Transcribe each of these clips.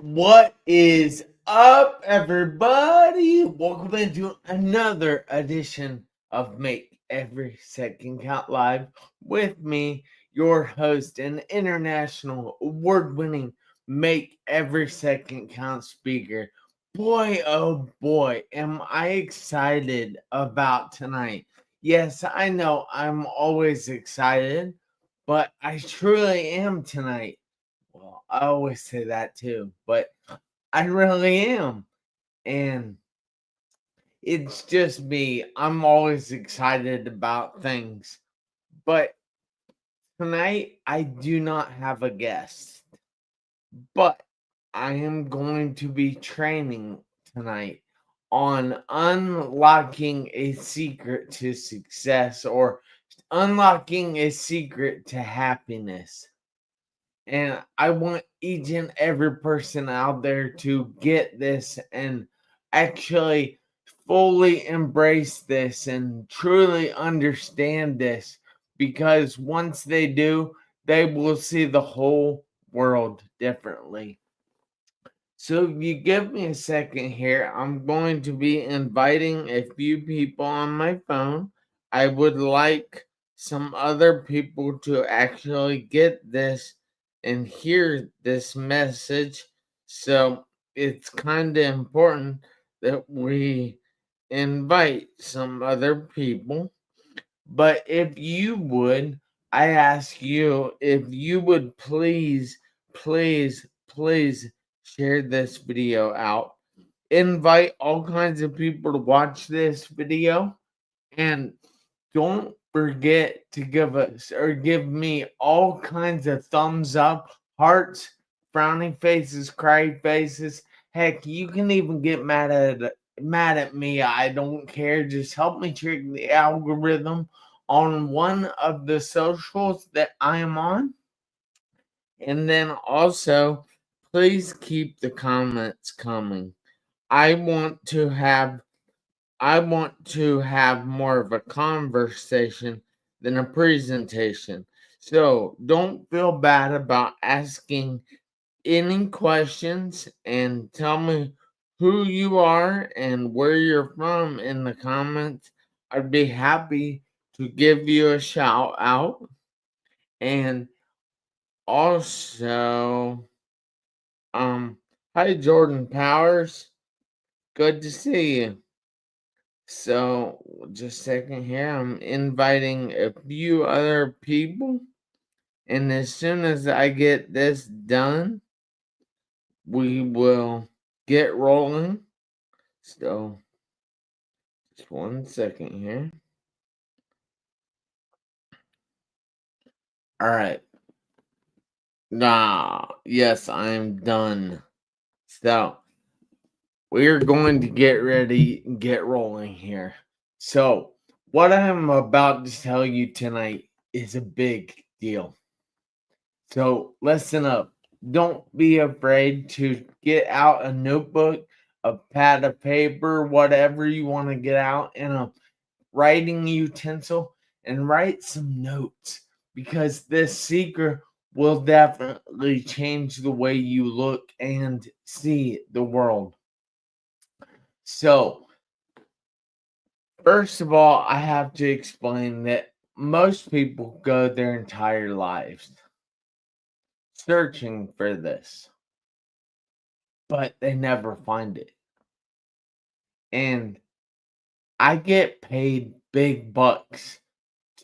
What is up, everybody? Welcome into another edition of Make Every Second Count Live with me, your host and international award winning Make Every Second Count speaker. Boy, oh boy, am I excited about tonight. Yes, I know I'm always excited, but I truly am tonight. Well, I always say that too, but I really am. And it's just me. I'm always excited about things. But tonight, I do not have a guest. But I am going to be training tonight on unlocking a secret to success or unlocking a secret to happiness. And I want each and every person out there to get this and actually fully embrace this and truly understand this, because once they do, they will see the whole world differently. So, if you give me a second here, I'm going to be inviting a few people on my phone. I would like some other people to actually get this and hear this message. So, it's kind of important that we invite some other people. But if you would, I ask you if you would please share this video out. Invite all kinds of people to watch this video. And don't forget to give us or give me all kinds of thumbs up, hearts, frowning faces, cry faces. Heck, you can even get mad at me. I don't care. Just help me trick the algorithm on one of the socials that I am on. And then also, please keep the comments coming. I want to have I want to have more of a conversation than a presentation. So don't feel bad about asking any questions, and tell me who you are and where you're from in the comments. I'd be happy to give you a shout out. And also, hi Jordan Powers. Good to see you. So, just a second here. I'm inviting a few other people. And as soon as I get this done, we will get rolling. So, just 1 second here. All right. Yes, I'm done. So, we're going to get ready and get rolling here. So, what I'm about to tell you tonight is a big deal. So listen up. Don't be afraid to get out a notebook, a pad of paper, whatever you want to get out, and a writing utensil, and write some notes, because this secret will definitely change the way you look and see the world. So, first of all, I have to explain that most people go their entire lives searching for this, but they never find it. And I get paid big bucks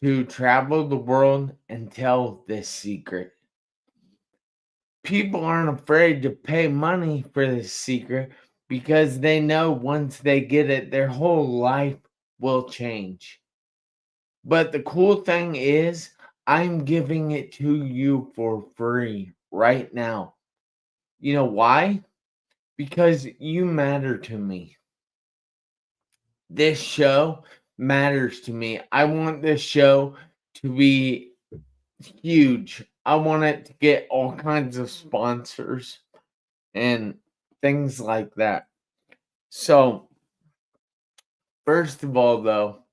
to travel the world and tell this secret. People aren't afraid to pay money for this secret because they know once they get it, their whole life will change. But the cool thing is, I'm giving it to you for free right now. You know why? Because you matter to me. This show matters to me. I want this show to be huge. I want it to get all kinds of sponsors and things like that. So, first of all, though,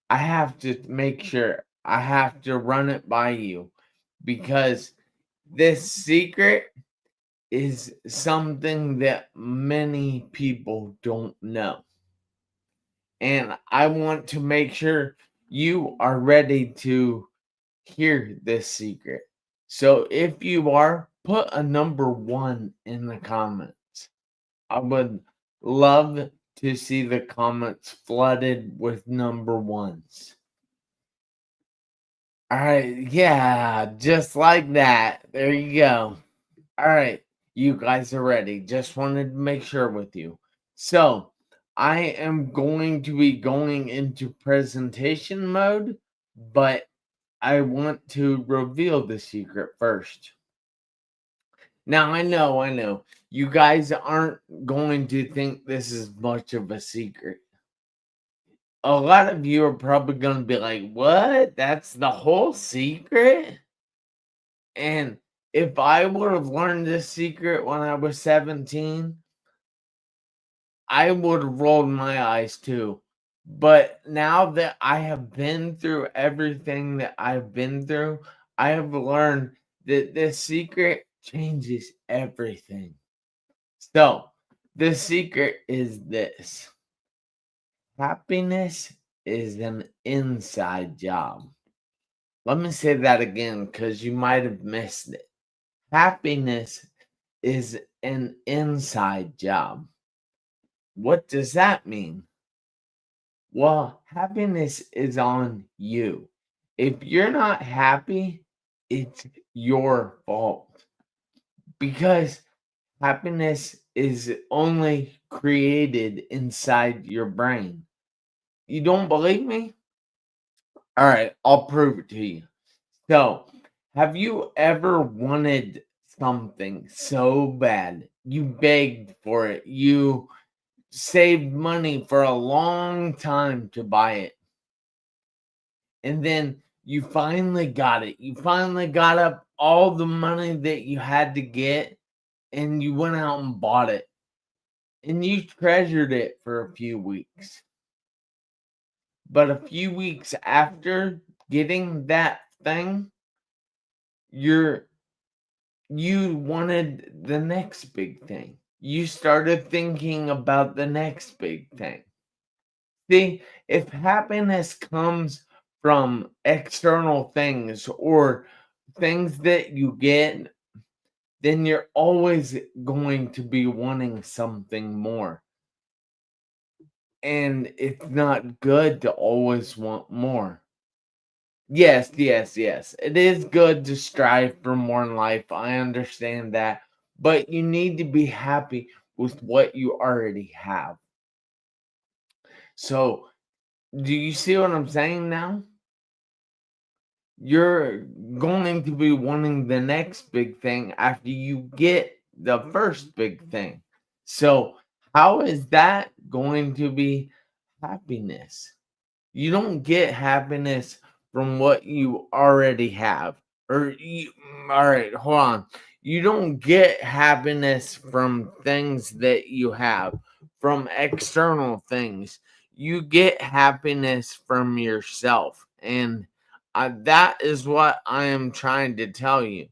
I have to make sure I have to run it by you, because this secret is something that many people don't know. And I want to make sure you are ready to hear this secret. So if you are, put a number 1 in the comments. I would love to see the comments flooded with number 1s. All right, yeah, just like that. There you go. All right, you guys are ready. Just wanted to make sure with you. So, I am going to be going into presentation mode, but I want to reveal the secret first. Now, I know, you guys aren't going to think this is much of a secret. A lot of you are probably going to be like, what? That's the whole secret? And if I would have learned this secret when I was 17, I would have rolled my eyes too. But now that I have been through everything that I've been through, I have learned that this secret changes everything. So, the secret is this: happiness is an inside job. Let me say that again because you might have missed it. Happiness is an inside job. What does that mean? Well, happiness is on you. If you're not happy, it's your fault because happiness is only created inside your brain. You don't believe me? All right, I'll prove it to you. So, have you ever wanted something so bad? You begged for it. You saved money for a long time to buy it. And then you finally got it. You finally got up all the money that you had to get and you went out and bought it. And you treasured it for a few weeks. But a few weeks after getting that thing, you wanted the next big thing. You started thinking about the next big thing. See, if happiness comes from external things or things that you get, then you're always going to be wanting something more. And it's not good to always want more. Yes, yes, yes. It is good to strive for more in life. I understand that. But you need to be happy with what you already have. So, do you see what I'm saying now? You're going to be wanting the next big thing after you get the first big thing. So, how is that going to be happiness? You don't get happiness from what you already have. All right, hold on. You don't get happiness from things that you have, from external things. You get happiness from yourself. And that is what I am trying to tell you.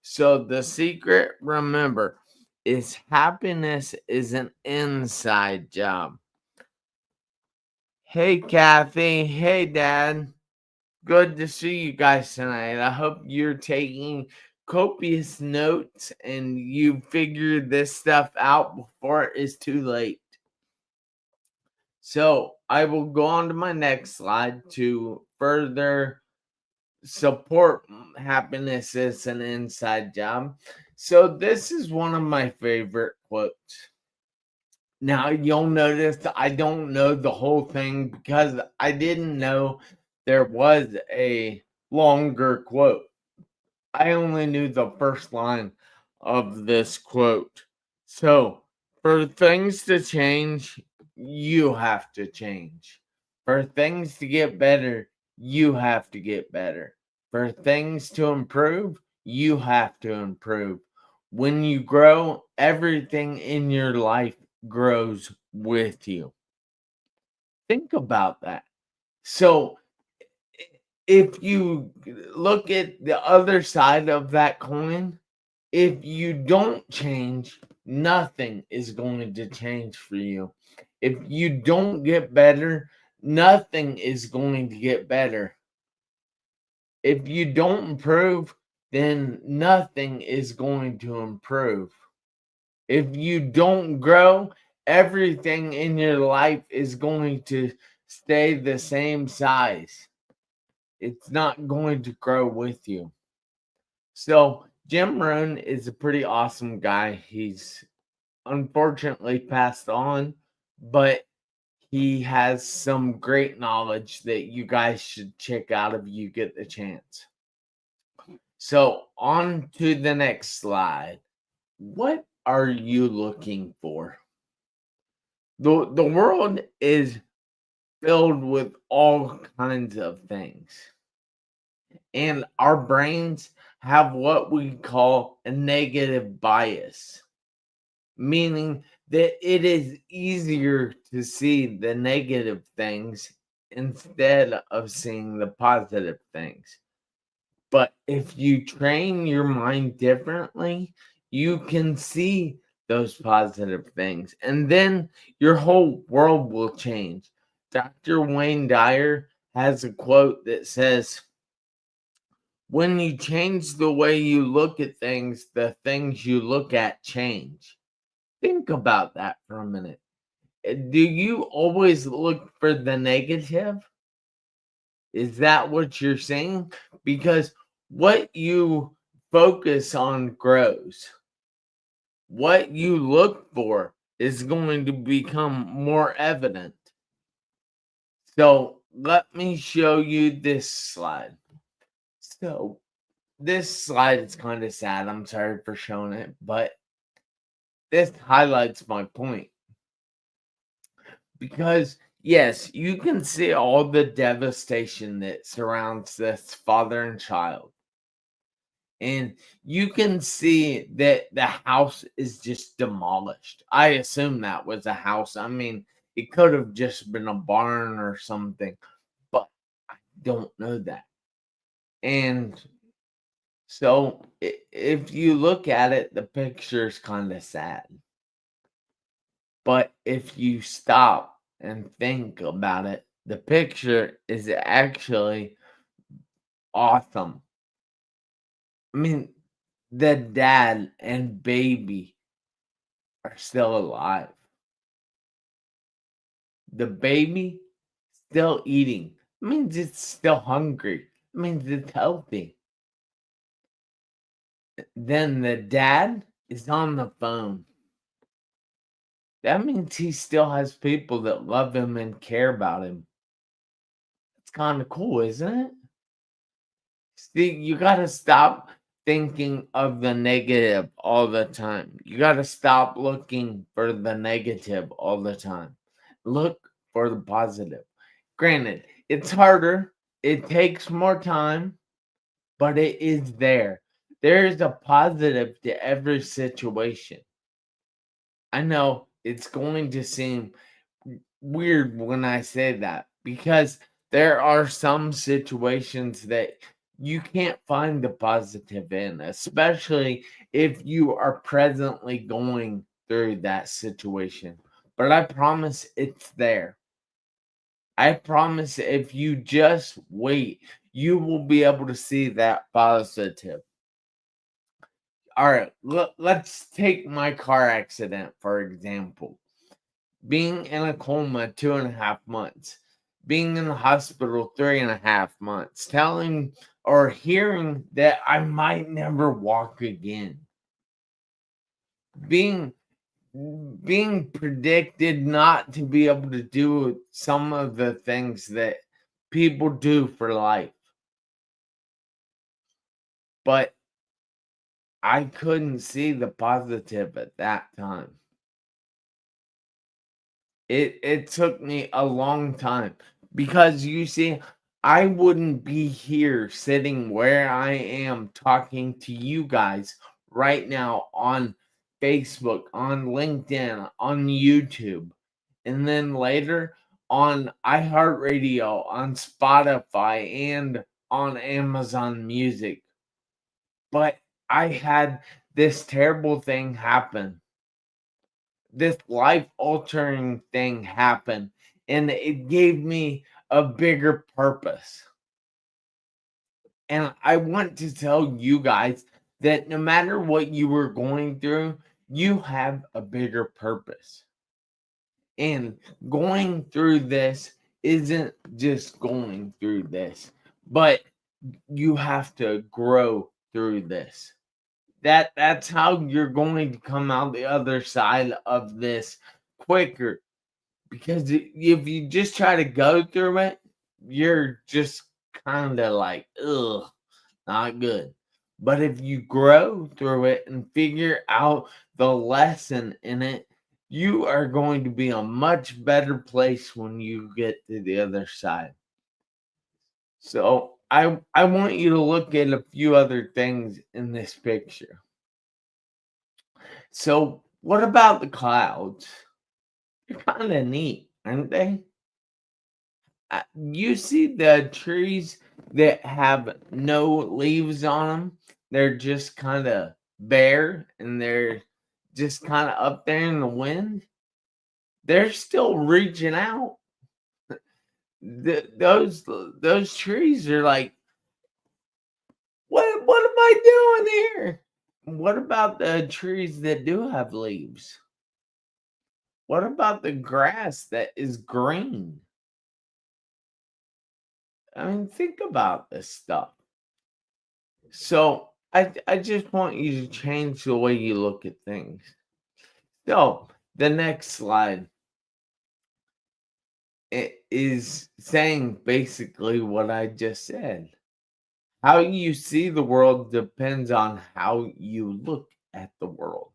So, the secret, remember, is happiness is an inside job. Hey, Kathy. Hey, Dad. Good to see you guys tonight. I hope you're taking copious notes and you figured this stuff out before it is too late. So, I will go on to my next slide to further support happiness as an inside job. So, this is one of my favorite quotes. Now, you'll notice I don't know the whole thing because I didn't know there was a longer quote. I only knew the first line of this quote. So, for things to change, you have to change. For things to get better, you have to get better. For things to improve, you have to improve. When you grow, everything in your life grows with you. Think about that. So, if you look at the other side of that coin, If you don't change, nothing is going to change for you. If you don't get better, nothing is going to get better. If you don't improve, then nothing is going to improve. If you don't grow, everything in your life is going to stay the same size. It's not going to grow with you. So, Jim Rohn is a pretty awesome guy. He's unfortunately passed on, but he has some great knowledge that you guys should check out if you get the chance. So, on to the next slide. What are you looking for? The world is filled with all kinds of things. And our brains have what we call a negative bias, meaning that it is easier to see the negative things instead of seeing the positive things. But if you train your mind differently, you can see those positive things, and then your whole world will change. Dr. Wayne Dyer has a quote that says, when you change the way you look at things, the things you look at change. Think about that for a minute. Do you always look for the negative? Is that what you're saying? Because what you focus on grows. What you look for is going to become more evident. So let me show you this slide. So this slide is kind of sad. I'm sorry for showing it, but this highlights my point. Because, yes, you can see all the devastation that surrounds this father and child. And you can see that the house is just demolished. I assume that was a house. I mean, it could have just been a barn or something, but I don't know that. And so if you look at it, the picture's kind of sad. But if you stop and think about it, the picture is actually awesome. I mean, the dad and baby are still alive. The baby still eating. It means it's still hungry. It means it's healthy. Then the dad is on the phone. That means he still has people that love him and care about him. It's kind of cool, isn't it? See, you got to stop thinking of the negative all the time. You got to stop looking for the negative all the time. Look for the positive. Granted, it's harder, it takes more time, but it is there. There is a positive to every situation. I know it's going to seem weird when I say that because there are some situations that you can't find the positive in, especially if you are presently going through that situation. But I promise it's there. I promise if you just wait, you will be able to see that positive. All right, let's take my car accident for example. Being in a coma 2.5 months, being in the hospital 3.5 months, telling or hearing that I might never walk again, being predicted not to be able to do some of the things that people do for life. But I couldn't see the positive at that time. It took me a long time because you see, I wouldn't be here sitting where I am talking to you guys right now on Facebook, on LinkedIn, on YouTube, and then later on iHeartRadio, on Spotify, and on Amazon Music. But I had this terrible thing happen, this life altering thing happen, and it gave me a bigger purpose. And I want to tell you guys that no matter what you were going through, you have a bigger purpose. And going through this isn't just going through this, but you have to grow through this. That's how you're going to come out the other side of this quicker. Because if you just try to go through it, you're just kind of like, ugh, not good. But if you grow through it and figure out the lesson in it, you are going to be a much better place when you get to the other side. So I want you to look at a few other things in this picture. So what about the clouds? They're kind of neat, aren't they? You see the trees that have no leaves on them? They're just kind of bare and they're just kind of up there in the wind. They're still reaching out. Those trees are like, what am I doing here? What about the trees that do have leaves? What about the grass that is green? I mean, think about this stuff. So I just want you to change the way you look at things. So the next slide is saying basically what I just said. How you see the world depends on how you look at the world.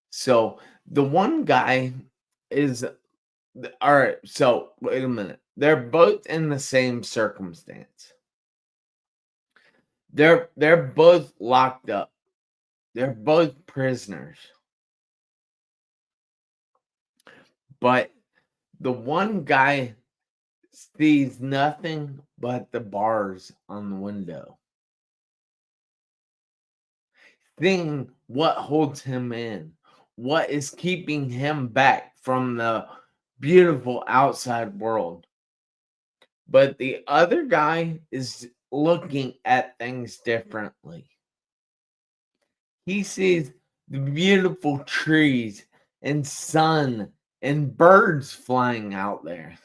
So the one guy is all right. So wait a minute. They're both in the same circumstance. They're both locked up. They're both prisoners. But the one guy sees nothing but the bars on the window, seeing what holds him in, what is keeping him back from the beautiful outside world. But the other guy is looking at things differently. He sees the beautiful trees and sun and birds flying out there.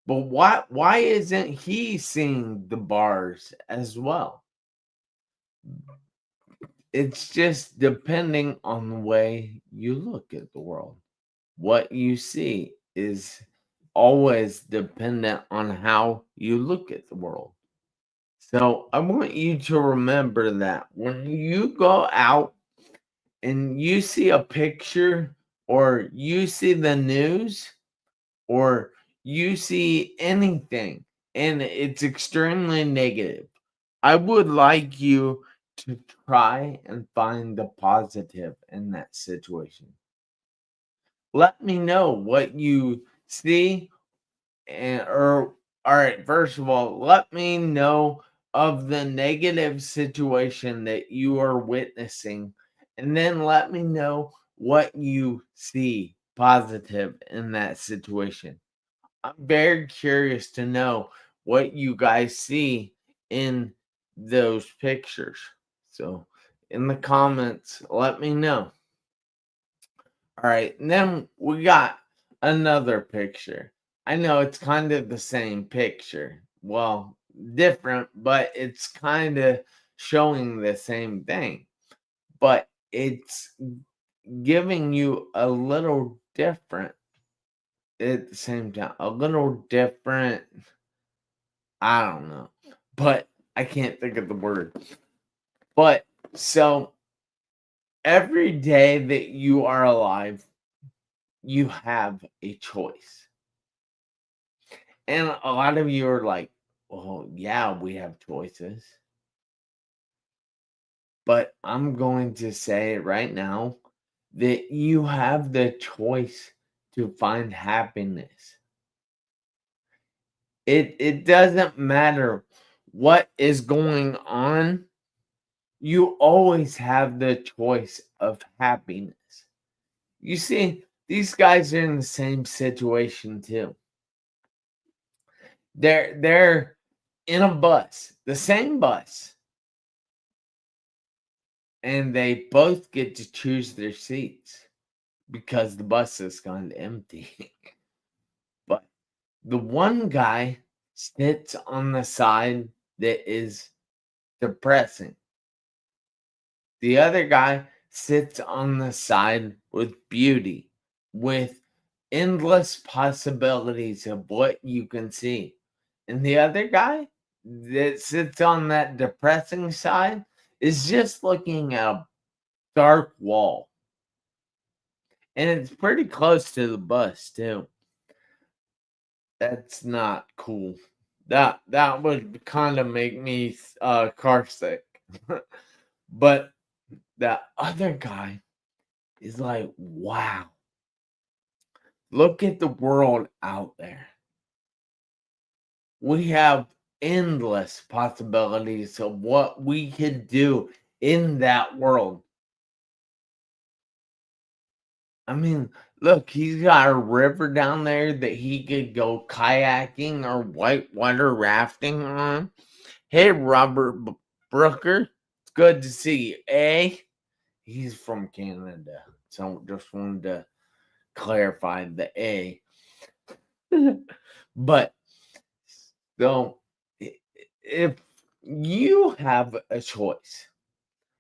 But why isn't he seeing the bars as well? It's just depending on the way you look at the world. What you see is always dependent on how you look at the world. So I want you to remember that when you go out and you see a picture or you see the news or you see anything and it's extremely negative, I would like you to try and find the positive in that situation. Let me know what you see and or all right, first of all, let me know of the negative situation that you are witnessing and then let me know what you see positive in that situation. I'm very curious to know what you guys see in those pictures. So, in the comments, let me know. All right, and then we got another picture. I know it's kind of the same picture. Well, different, but it's kind of showing the same thing. But it's giving you a little different at the same time. A little different. I don't know. But I can't think of the word. But so every day that you are alive, you have a choice. And a lot of you are like, well, yeah, we have choices. But I'm going to say right now that you have the choice to find happiness. It doesn't matter what is going on, you always have the choice of happiness. You see, these guys are in the same situation too. They're in a bus, the same bus, and they both get to choose their seats because the bus is gone empty. But the one guy sits on the side that is depressing. The other guy sits on the side with beauty, with endless possibilities of what you can see. And the other guy that sits on that depressing side is just looking at a dark wall. And it's pretty close to the bus, too. That's not cool. That would kind of make me car sick. But the other guy is like, wow, look at the world out there. We have endless possibilities of what we could do in that world. I mean, look, he's got a river down there that he could go kayaking or whitewater rafting on. Hey, Robert Brooker, it's good to see you. He's from Canada, so just wanted to clarify the A. But so if you have a choice,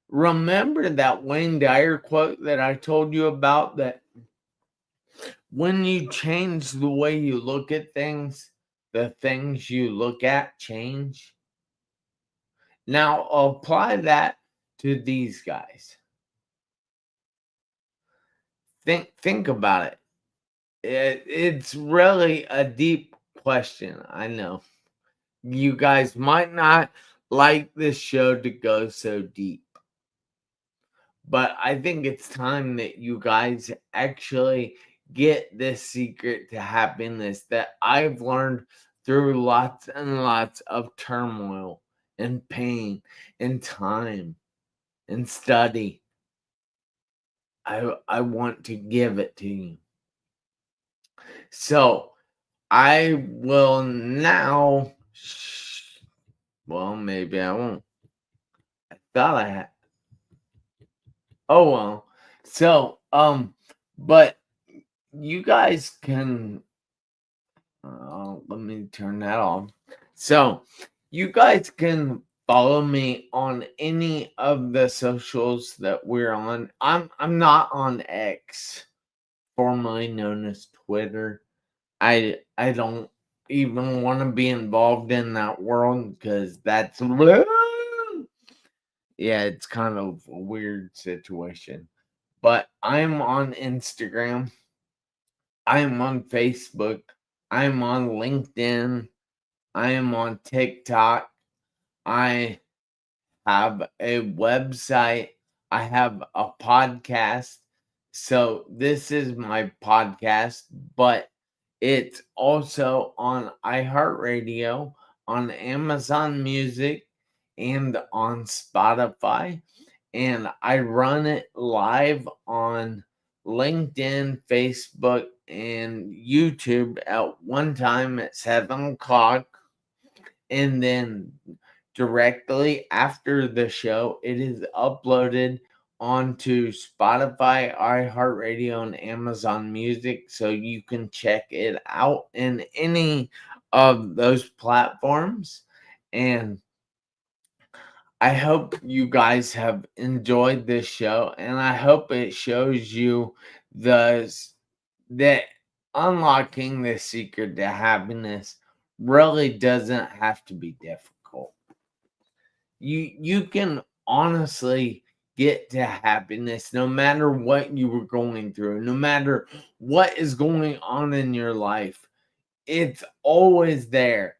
remember that Wayne Dyer quote that I told you about, that when you change the way you look at things, the things you look at change. Now apply that to these guys. Think about it. It's really a deep question. I know you guys might not like this show to go so deep, but I think it's time that you guys actually get this secret to happiness that I've learned through lots and lots of turmoil and pain and time and study. I want to give it to you. So I will now. Well, maybe I won't. I thought I had. Oh well. So but you guys can. Let me turn that off. So you guys can follow me on any of the socials that we're on. I'm not on X, formerly known as Twitter. I don't even want to be involved in that world because that's yeah, it's kind of a weird situation. But I'm on Instagram. I'm on Facebook. I'm on LinkedIn. I am on TikTok. I have a website. I have a podcast. So this is my podcast, but it's also on iHeartRadio, on Amazon Music, and on Spotify. And I run it live on LinkedIn, Facebook, and YouTube at one time at 7 o'clock. And then directly after the show, it is uploaded onto Spotify, iHeartRadio, and Amazon Music, so you can check it out in any of those platforms. And I hope you guys have enjoyed this show, and I hope it shows you that unlocking the secret to happiness really doesn't have to be difficult. You can honestly get to happiness no matter what you were going through, no matter what is going on in your life. It's always there.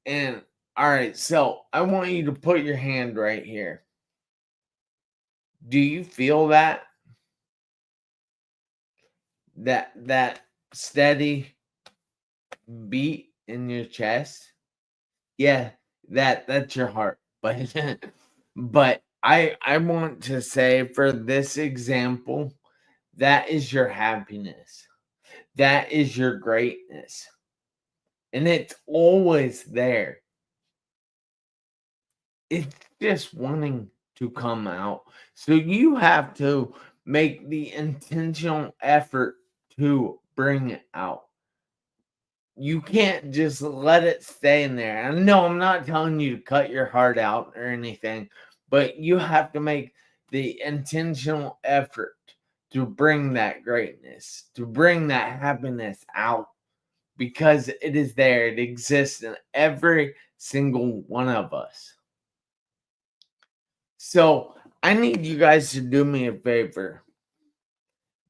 And all right, so I want you to put your hand right here. Do you feel that steady beat in your chest? Yeah, That's your heart. But but I want to say, for this example, that is your happiness. That is your greatness. And it's always there. It's just wanting to come out. So you have to make the intentional effort to bring it out. You can't just let it stay in there. And no, I'm not telling you to cut your heart out or anything, but you have to make the intentional effort to bring that greatness, to bring that happiness out, because it is there. It exists in every single one of us. So I need you guys to do me a favor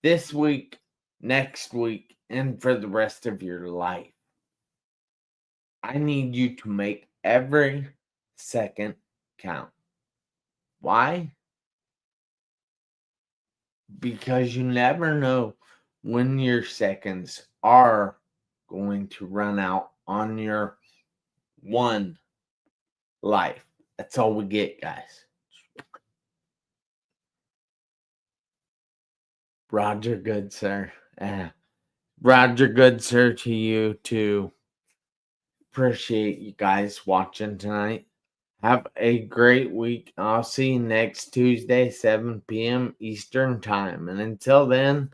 this week, next week, and for the rest of your life. I need you to make every second count. Why? Because you never know when your seconds are going to run out on your one life. That's all we get, guys. Roger, good sir. Roger, good sir, to you too. Appreciate you guys watching tonight. Have a great week. I'll see you next Tuesday, 7 p.m. Eastern Time. And until then,